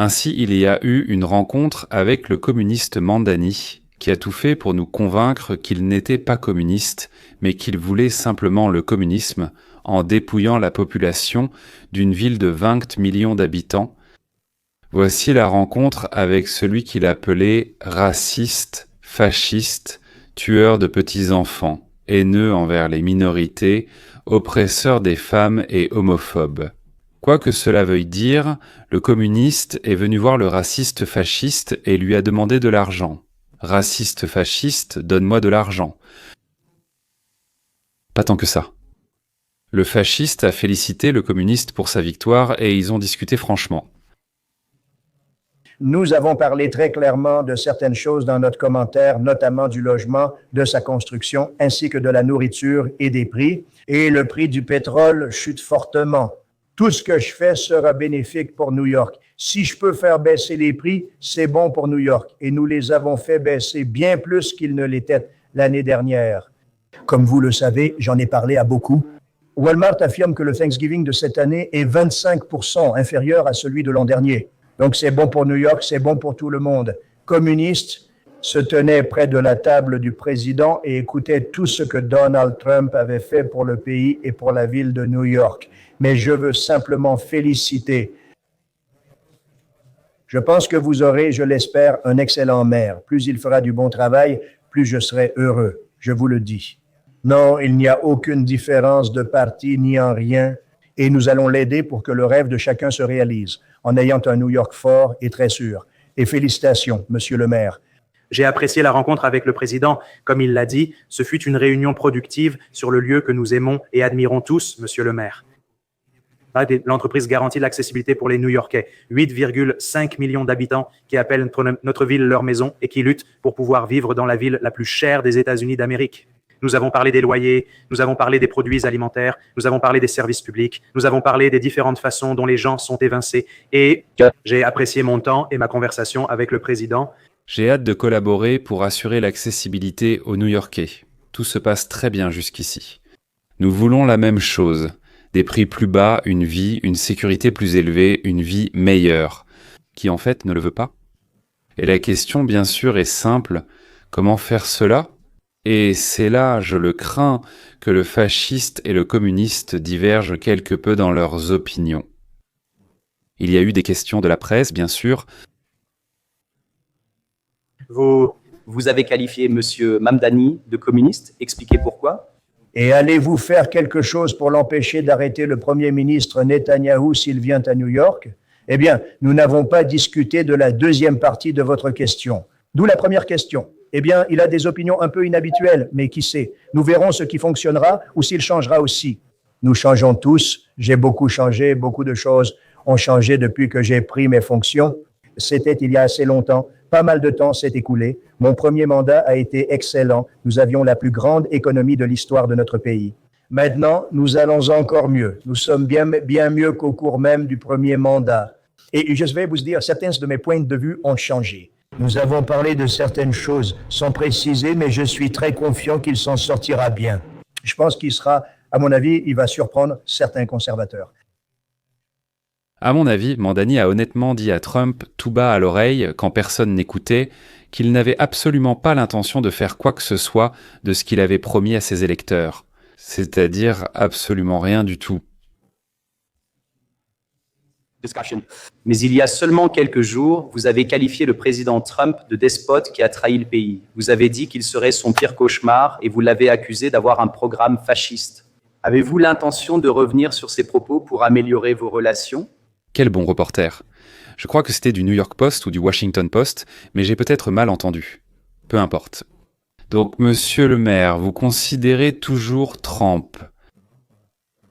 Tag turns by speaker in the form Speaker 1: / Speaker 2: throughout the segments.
Speaker 1: Ainsi, il y a eu une rencontre avec le communiste Mandani, qui a tout fait pour nous convaincre qu'il n'était pas communiste, mais qu'il voulait simplement le communisme, en dépouillant la population d'une ville de 20 millions d'habitants. Voici la rencontre avec celui qu'il appelait raciste, fasciste, tueur de petits-enfants, haineux envers les minorités, oppresseur des femmes et homophobe. Quoi que cela veuille dire, le communiste est venu voir le raciste fasciste et lui a demandé de l'argent. Raciste fasciste, donne-moi de l'argent. Pas tant que ça. Le fasciste a félicité le communiste pour sa victoire et ils ont discuté franchement.
Speaker 2: Nous avons parlé très clairement de certaines choses dans notre commentaire, notamment du logement, de sa construction, ainsi que de la nourriture et des prix. Et le prix du pétrole chute fortement. Tout ce que je fais sera bénéfique pour New York. Si je peux faire baisser les prix, c'est bon pour New York. Et nous les avons fait baisser bien plus qu'ils ne l'étaient l'année dernière. Comme vous le savez, j'en ai parlé à beaucoup. Walmart affirme que le Thanksgiving de cette année est 25% inférieur à celui de l'an dernier. Donc, c'est bon pour New York, c'est bon pour tout le monde. Communiste se tenait près de la table du président et écoutait tout ce que Donald Trump avait fait pour le pays et pour la ville de New York. Mais je veux simplement féliciter. Je pense que vous aurez, je l'espère, un excellent maire. Plus il fera du bon travail, plus je serai heureux. Je vous le dis. Non, il n'y a aucune différence de parti ni en rien. Et nous allons l'aider pour que le rêve de chacun se réalise, en ayant un New York fort et très sûr. Et félicitations, monsieur le maire.
Speaker 3: J'ai apprécié la rencontre avec le président. Comme il l'a dit, ce fut une réunion productive sur le lieu que nous aimons et admirons tous, monsieur le maire. L'entreprise garantit l'accessibilité pour les New-Yorkais. 8,5 millions d'habitants qui appellent notre ville leur maison et qui luttent pour pouvoir vivre dans la ville la plus chère des États-Unis d'Amérique. Nous avons parlé des loyers, nous avons parlé des produits alimentaires, nous avons parlé des services publics, nous avons parlé des différentes façons dont les gens sont évincés. Et j'ai apprécié mon temps et ma conversation avec le président.
Speaker 1: J'ai hâte de collaborer pour assurer l'accessibilité aux New-Yorkais. Tout se passe très bien jusqu'ici. Nous voulons la même chose. Des prix plus bas, une vie, une sécurité plus élevée, une vie meilleure. Qui en fait ne le veut pas? Et la question bien sûr est simple. Comment faire cela? Et c'est là, je le crains, que le fasciste et le communiste divergent quelque peu dans leurs opinions. Il y a eu des questions de la presse, bien sûr.
Speaker 4: Vous avez qualifié M. Mamdani de communiste. Expliquez pourquoi.
Speaker 2: Et allez-vous faire quelque chose pour l'empêcher d'arrêter le Premier ministre Netanyahou s'il vient à New York? Eh bien, nous n'avons pas discuté de la deuxième partie de votre question. D'où la première question. Eh bien, il a des opinions un peu inhabituelles, mais qui sait? Nous verrons ce qui fonctionnera ou s'il changera aussi. Nous changeons tous. J'ai beaucoup changé. Beaucoup de choses ont changé depuis que j'ai pris mes fonctions. C'était il y a assez longtemps. Pas mal de temps s'est écoulé. Mon premier mandat a été excellent. Nous avions la plus grande économie de l'histoire de notre pays. Maintenant, nous allons encore mieux. Nous sommes bien mieux qu'au cours même du premier mandat. Et je vais vous dire, certains de mes points de vue ont changé. Nous avons parlé de certaines choses sans préciser, mais je suis très confiant qu'il s'en sortira bien. Je pense qu'il sera, à mon avis, il va surprendre certains conservateurs.
Speaker 1: À mon avis, Mandani a honnêtement dit à Trump, tout bas à l'oreille, quand personne n'écoutait, qu'il n'avait absolument pas l'intention de faire quoi que ce soit de ce qu'il avait promis à ses électeurs. C'est-à-dire absolument rien du tout.
Speaker 4: Mais il y a seulement quelques jours, vous avez qualifié le président Trump de despote qui a trahi le pays. Vous avez dit qu'il serait son pire cauchemar et vous l'avez accusé d'avoir un programme fasciste. Avez-vous l'intention de revenir sur ces propos pour améliorer vos relations?
Speaker 1: Quel bon reporter. Je crois que c'était du New York Post ou du Washington Post, mais j'ai peut-être mal entendu. Peu importe. Donc, monsieur le maire, vous considérez toujours Trump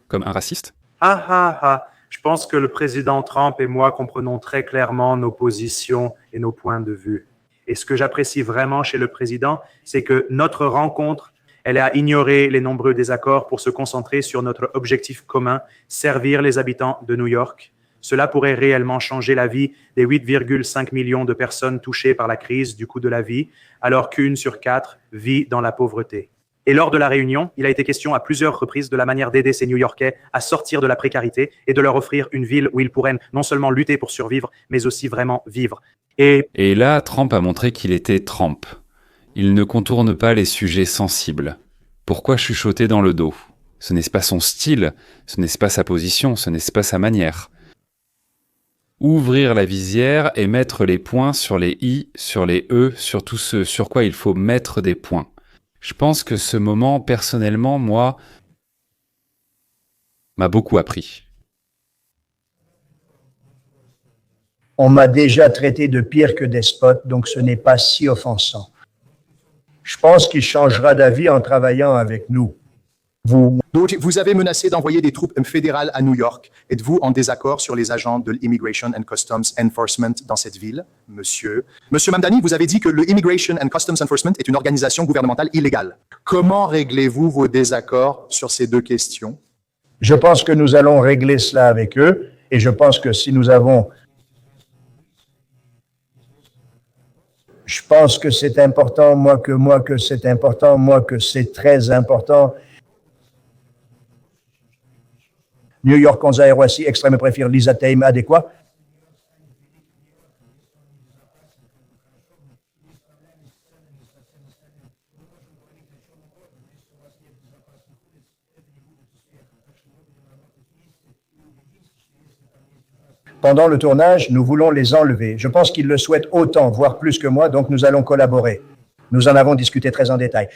Speaker 1: comme un raciste?
Speaker 3: Je pense que le président Trump et moi comprenons très clairement nos positions et nos points de vue. Et ce que j'apprécie vraiment chez le président, c'est que notre rencontre, elle a ignoré les nombreux désaccords pour se concentrer sur notre objectif commun, servir les habitants de New York. Cela pourrait réellement changer la vie des 8,5 millions de personnes touchées par la crise du coût de la vie, alors qu'1 sur 4 vit dans la pauvreté. Et lors de la réunion, il a été question à plusieurs reprises de la manière d'aider ces New-Yorkais à sortir de la précarité et de leur offrir une ville où ils pourraient non seulement lutter pour survivre, mais aussi vraiment vivre.
Speaker 1: Et là, Trump a montré qu'il était Trump. Il ne contourne pas les sujets sensibles. Pourquoi chuchoter dans le dos ? Ce n'est pas son style, ce n'est pas sa position, ce n'est pas sa manière. Ouvrir la visière et mettre les points sur les i, sur les e, sur tout ce sur quoi il faut mettre des points. Je pense que ce moment, personnellement, moi, m'a beaucoup appris.
Speaker 2: On m'a déjà traité de pire que despote, donc ce n'est pas si offensant. Je pense qu'il changera d'avis en travaillant avec nous.
Speaker 5: Donc, vous avez menacé d'envoyer des troupes fédérales à New York. Êtes-vous en désaccord sur les agents de l'Immigration and Customs Enforcement dans cette ville, monsieur? Monsieur Mamdani, vous avez dit que le Immigration and Customs Enforcement est une organisation gouvernementale illégale. Comment réglez-vous vos désaccords sur ces deux questions?
Speaker 2: Je pense que nous allons régler cela avec eux, et je pense que si nous avons... Je pense que c'est important, moi que c'est important, moi que c'est très important. New York 11 aéroici, extrême préfère Lisa Time adéquat. Pendant le tournage, nous voulons les enlever. Je pense qu'ils le souhaitent autant, voire plus que moi, donc nous allons collaborer. Nous en avons discuté très en détail.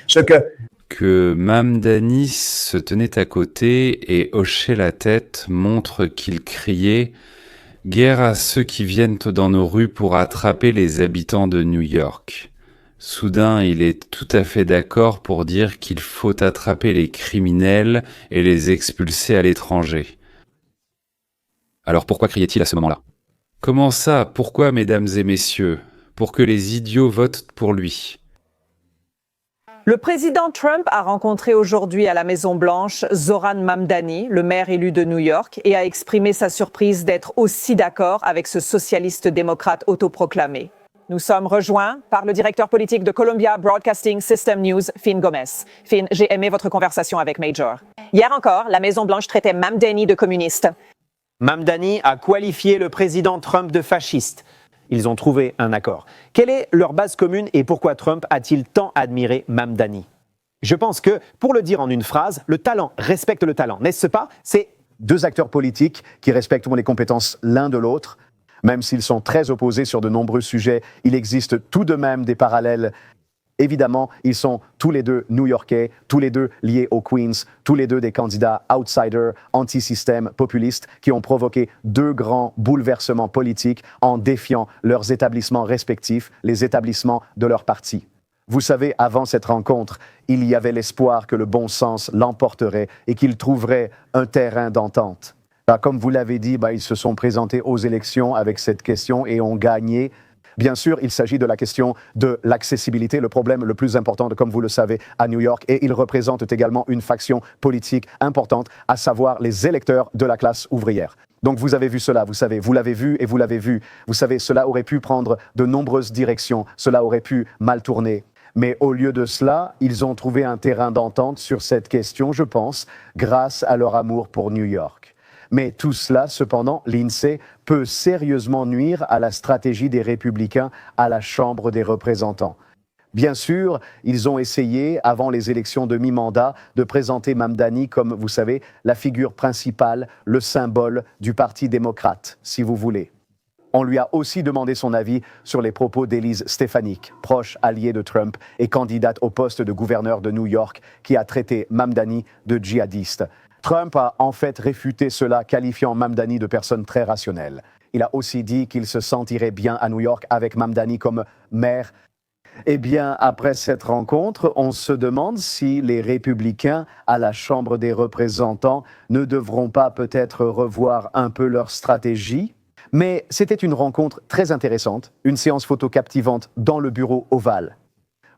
Speaker 1: Que Mamdani se tenait à côté et hochait la tête montre qu'il criait « Guerre à ceux qui viennent dans nos rues pour attraper les habitants de New York ». Soudain, il est tout à fait d'accord pour dire qu'il faut attraper les criminels et les expulser à l'étranger. Alors pourquoi criait-il à ce moment-là ? Comment ça ? Pourquoi, mesdames et messieurs ? Pour que les idiots votent pour lui.
Speaker 6: Le président Trump a rencontré aujourd'hui à la Maison-Blanche Zoran Mamdani, le maire élu de New York, et a exprimé sa surprise d'être aussi d'accord avec ce socialiste démocrate autoproclamé. Nous sommes rejoints par le directeur politique de Columbia Broadcasting System News, Finn Gomez. Finn, j'ai aimé votre conversation avec Major. Hier encore, la Maison-Blanche traitait Mamdani de communiste.
Speaker 7: Mamdani a qualifié le président Trump de fasciste. Ils ont trouvé un accord. Quelle est leur base commune et pourquoi Trump a-t-il tant admiré Mamdani? Je pense que, pour le dire en une phrase, le talent respecte le talent, n'est-ce pas? C'est deux acteurs politiques qui respectent les compétences l'un de l'autre. Même s'ils sont très opposés sur de nombreux sujets, il existe tout de même des parallèles. Évidemment, ils sont tous les deux New-Yorkais, tous les deux liés au Queens, tous les deux des candidats outsiders, anti-système, populistes, qui ont provoqué deux grands bouleversements politiques en défiant leurs établissements respectifs, les établissements de leur parti. Vous savez, avant cette rencontre, il y avait l'espoir que le bon sens l'emporterait et qu'ils trouveraient un terrain d'entente. Comme vous l'avez dit, ils se sont présentés aux élections avec cette question et ont gagné. Bien sûr, il s'agit de la question de l'accessibilité, le problème le plus important, comme vous le savez, à New York. Et ils représentent également une faction politique importante, à savoir les électeurs de la classe ouvrière. Donc vous avez vu cela, vous savez, vous l'avez vu et vous l'avez vu. Vous savez, cela aurait pu prendre de nombreuses directions, cela aurait pu mal tourner. Mais au lieu de cela, ils ont trouvé un terrain d'entente sur cette question, je pense, grâce à leur amour pour New York. Mais tout cela, cependant, l'INSEE peut sérieusement nuire à la stratégie des Républicains à la Chambre des représentants. Bien sûr, ils ont essayé, avant les élections de mi-mandat, de présenter Mamdani comme, vous savez, la figure principale, le symbole du Parti démocrate, si vous voulez. On lui a aussi demandé son avis sur les propos d'Elise Stefanik, proche alliée de Trump et candidate au poste de gouverneur de New York, qui a traité Mamdani de djihadiste. Trump a en fait réfuté cela, qualifiant Mamdani de personne très rationnelle. Il a aussi dit qu'il se sentirait bien à New York avec Mamdani comme maire. Eh bien, après cette rencontre, on se demande si les républicains à la Chambre des représentants ne devront pas peut-être revoir un peu leur stratégie. Mais c'était une rencontre très intéressante, une séance photo captivante dans le bureau ovale.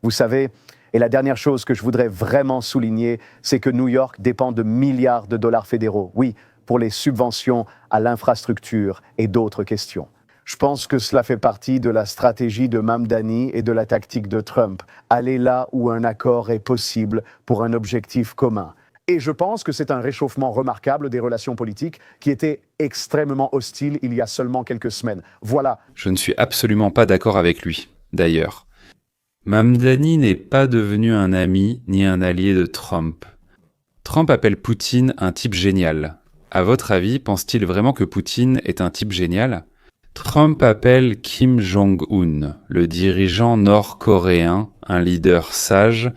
Speaker 7: Vous savez, et la dernière chose que je voudrais vraiment souligner, c'est que New York dépend de milliards de dollars fédéraux, oui, pour les subventions à l'infrastructure et d'autres questions.
Speaker 8: Je pense que cela fait partie de la stratégie de Mamdani et de la tactique de Trump. Aller là où un accord est possible pour un objectif commun. Et je pense que c'est un réchauffement remarquable des relations politiques qui étaient extrêmement hostiles il y a seulement quelques semaines. Voilà.
Speaker 1: Je ne suis absolument pas d'accord avec lui, d'ailleurs. Mamdani n'est pas devenu un ami ni un allié de Trump. Trump appelle Poutine un type génial. À votre avis, pense-t-il vraiment que Poutine est un type génial ? Trump appelle Kim Jong-un, le dirigeant nord-coréen, un leader sage.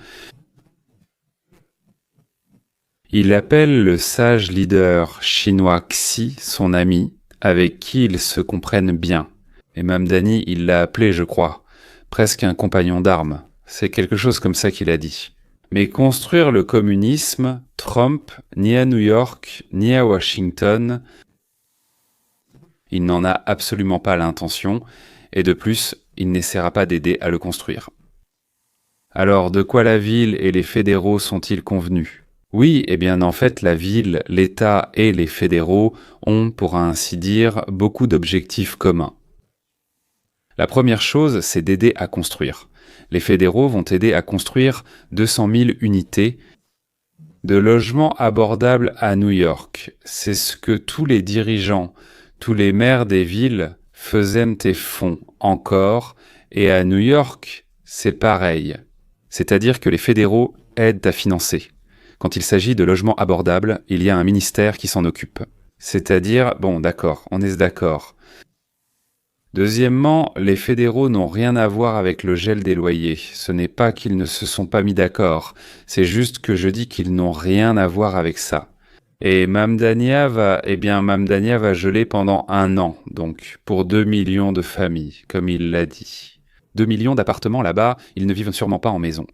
Speaker 1: Il appelle le sage leader chinois Xi son ami, avec qui ils se comprennent bien. Et Mamdani, il l'a appelé, je crois, presque un compagnon d'armes. C'est quelque chose comme ça qu'il a dit. Mais construire le communisme, Trump, ni à New York, ni à Washington, il n'en a absolument pas l'intention, et de plus, il n'essaiera pas d'aider à le construire. Alors, de quoi la ville et les fédéraux sont-ils convenus ? Oui, eh bien en fait, la ville, l'État et les fédéraux ont, pour ainsi dire, beaucoup d'objectifs communs. La première chose, c'est d'aider à construire. Les fédéraux vont aider à construire 200 000 unités de logements abordables à New York. C'est ce que tous les dirigeants, tous les maires des villes faisaient et font encore, et à New York, c'est pareil. C'est-à-dire que les fédéraux aident à financer. Quand il s'agit de logements abordables, il y a un ministère qui s'en occupe. C'est-à-dire, bon d'accord, on est d'accord. Deuxièmement, les fédéraux n'ont rien à voir avec le gel des loyers. Ce n'est pas qu'ils ne se sont pas mis d'accord, c'est juste que je dis qu'ils n'ont rien à voir avec ça. Et Mamdani va geler pendant 1 an, donc pour 2 millions de familles, comme il l'a dit. 2 millions d'appartements là-bas, ils ne vivent sûrement pas en maison.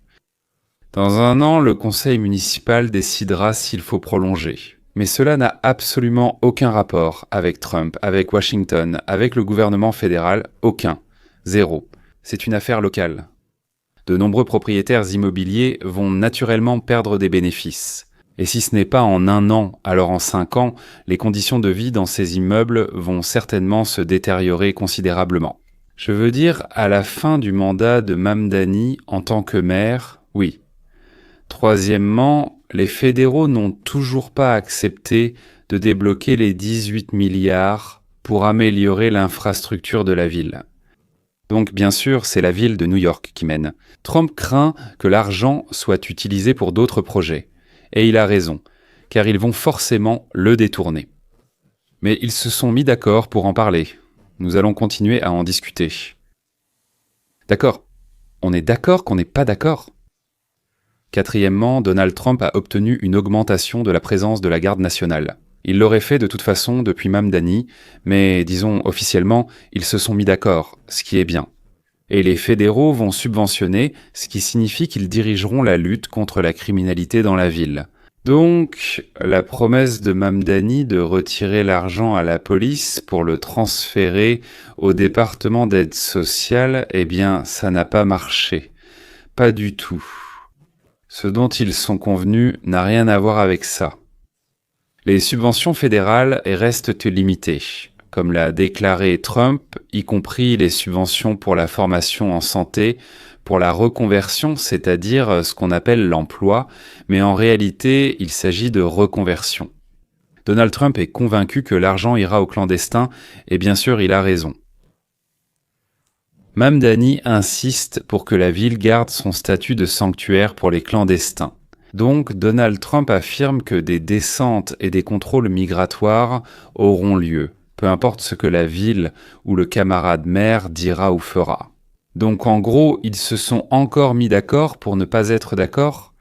Speaker 1: Dans 1 an, le conseil municipal décidera s'il faut prolonger. Mais cela n'a absolument aucun rapport avec Trump, avec Washington, avec le gouvernement fédéral, aucun. Zéro. C'est une affaire locale. De nombreux propriétaires immobiliers vont naturellement perdre des bénéfices. Et si ce n'est pas en 1 an, alors en 5 ans, les conditions de vie dans ces immeubles vont certainement se détériorer considérablement. Je veux dire, à la fin du mandat de Mamdani en tant que maire, oui. Troisièmement, les fédéraux n'ont toujours pas accepté de débloquer les 18 milliards pour améliorer l'infrastructure de la ville. Donc bien sûr, c'est la ville de New York qui mène. Trump craint que l'argent soit utilisé pour d'autres projets. Et il a raison, car ils vont forcément le détourner. Mais ils se sont mis d'accord pour en parler. Nous allons continuer à en discuter. D'accord. On est d'accord qu'on n'est pas d'accord ? Quatrièmement, Donald Trump a obtenu une augmentation de la présence de la garde nationale. Il l'aurait fait de toute façon depuis Mamdani, mais disons officiellement, ils se sont mis d'accord, ce qui est bien. Et les fédéraux vont subventionner, ce qui signifie qu'ils dirigeront la lutte contre la criminalité dans la ville. Donc, la promesse de Mamdani de retirer l'argent à la police pour le transférer au département d'aide sociale, eh bien, ça n'a pas marché. Pas du tout. Ce dont ils sont convenus n'a rien à voir avec ça. Les subventions fédérales restent limitées, comme l'a déclaré Trump, y compris les subventions pour la formation en santé, pour la reconversion, c'est-à-dire ce qu'on appelle l'emploi, mais en réalité, il s'agit de reconversion. Donald Trump est convaincu que l'argent ira aux clandestins, et bien sûr, il a raison. Mamdani insiste pour que la ville garde son statut de sanctuaire pour les clandestins. Donc, Donald Trump affirme que des descentes et des contrôles migratoires auront lieu, peu importe ce que la ville ou le camarade maire dira ou fera. Donc, en gros, ils se sont encore mis d'accord pour ne pas être d'accord ?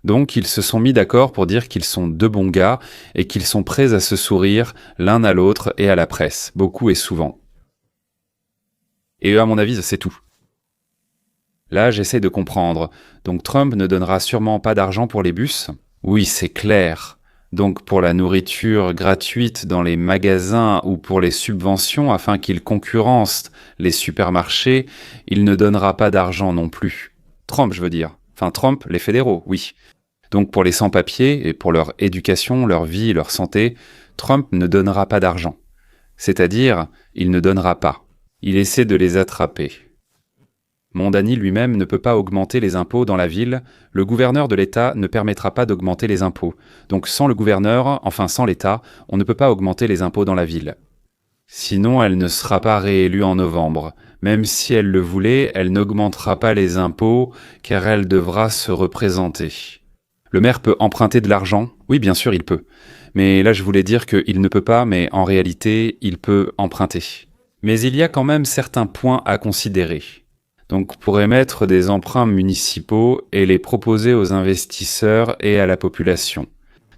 Speaker 1: Donc, ils se sont mis d'accord pour dire qu'ils sont 2 bons gars et qu'ils sont prêts à se sourire l'un à l'autre et à la presse, beaucoup et souvent. Et à mon avis, c'est tout. Là, j'essaie de comprendre. Donc Trump ne donnera sûrement pas d'argent pour les bus ? Oui, c'est clair. Donc pour la nourriture gratuite dans les magasins ou pour les subventions afin qu'ils concurrencent les supermarchés, il ne donnera pas d'argent non plus. Trump, je veux dire. Enfin Trump, les fédéraux, oui. Donc pour les sans-papiers et pour leur éducation, leur vie, leur santé, Trump ne donnera pas d'argent. C'est-à-dire, il ne donnera pas. Il essaie de les attraper. Mondani lui-même ne peut pas augmenter les impôts dans la ville, le gouverneur de l'État ne permettra pas d'augmenter les impôts. Donc sans le gouverneur, enfin sans l'État, on ne peut pas augmenter les impôts dans la ville. Sinon, elle ne sera pas réélue en novembre. Même si elle le voulait, elle n'augmentera pas les impôts, car elle devra se représenter. Le maire peut emprunter de l'argent? Oui, bien sûr, il peut. Mais là, je voulais dire qu'il ne peut pas, mais en réalité, il peut emprunter. Mais il y a quand même certains points à considérer. Donc, on pourrait mettre des emprunts municipaux et les proposer aux investisseurs et à la population.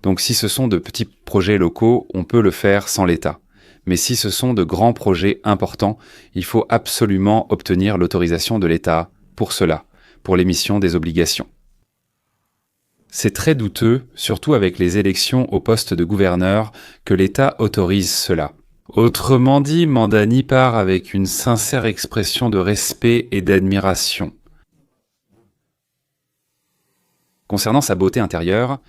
Speaker 1: Donc, si ce sont de petits projets locaux, on peut le faire sans l'État. Mais si ce sont de grands projets importants, il faut absolument obtenir l'autorisation de l'État pour cela, pour l'émission des obligations. C'est très douteux, surtout avec les élections au poste de gouverneur, que l'État autorise cela. Autrement dit, Mandani part avec une sincère expression de respect et d'admiration. Concernant sa beauté intérieure,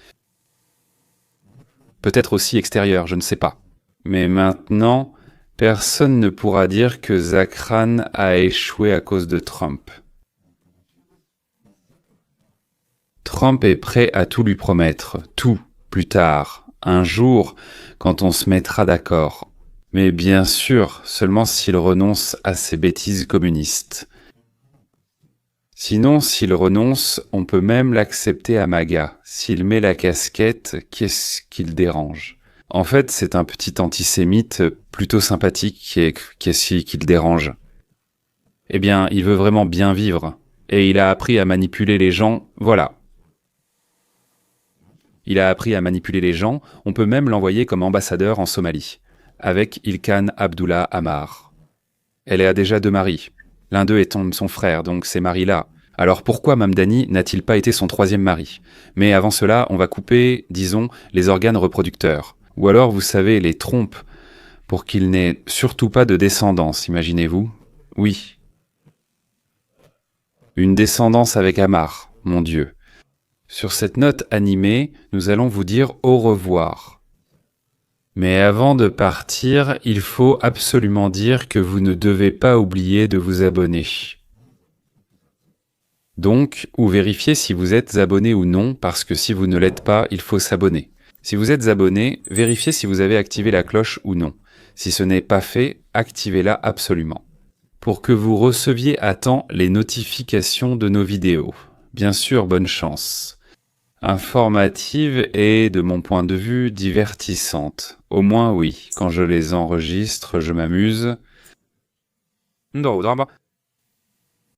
Speaker 1: peut-être aussi extérieure, je ne sais pas. Mais maintenant, personne ne pourra dire que Zakran a échoué à cause de Trump. Trump est prêt à tout lui promettre, tout, plus tard, un jour, quand on se mettra d'accord. Mais bien sûr, seulement s'il renonce à ses bêtises communistes. Sinon, s'il renonce, on peut même l'accepter à MAGA. S'il met la casquette, qu'est-ce qu'il dérange? En fait, c'est un petit antisémite plutôt sympathique qui le dérange. Eh bien, il veut vraiment bien vivre. Et il a appris à manipuler les gens, voilà. Il a appris à manipuler les gens, on peut même l'envoyer comme ambassadeur en Somalie, avec Ilkan Abdullah Amar. Elle a déjà 2 maris. L'un d'eux étant son frère, donc ces maris-là. Alors pourquoi Mamdani n'a-t-il pas été son 3e mari? Mais avant cela, on va couper, disons, les organes reproducteurs. Ou alors, vous savez, les trompes, pour qu'il n'ait surtout pas de descendance, imaginez-vous? Oui. Une descendance avec Amar, mon Dieu. Sur cette note animée, nous allons vous dire au revoir. Mais avant de partir, il faut absolument dire que vous ne devez pas oublier de vous abonner. Donc, ou vérifiez si vous êtes abonné ou non, parce que si vous ne l'êtes pas, il faut s'abonner. Si vous êtes abonné, vérifiez si vous avez activé la cloche ou non. Si ce n'est pas fait, activez-la absolument. Pour que vous receviez à temps les notifications de nos vidéos. Bien sûr, bonne chance. Informative et, de mon point de vue, divertissante. Au moins oui, quand je les enregistre, je m'amuse.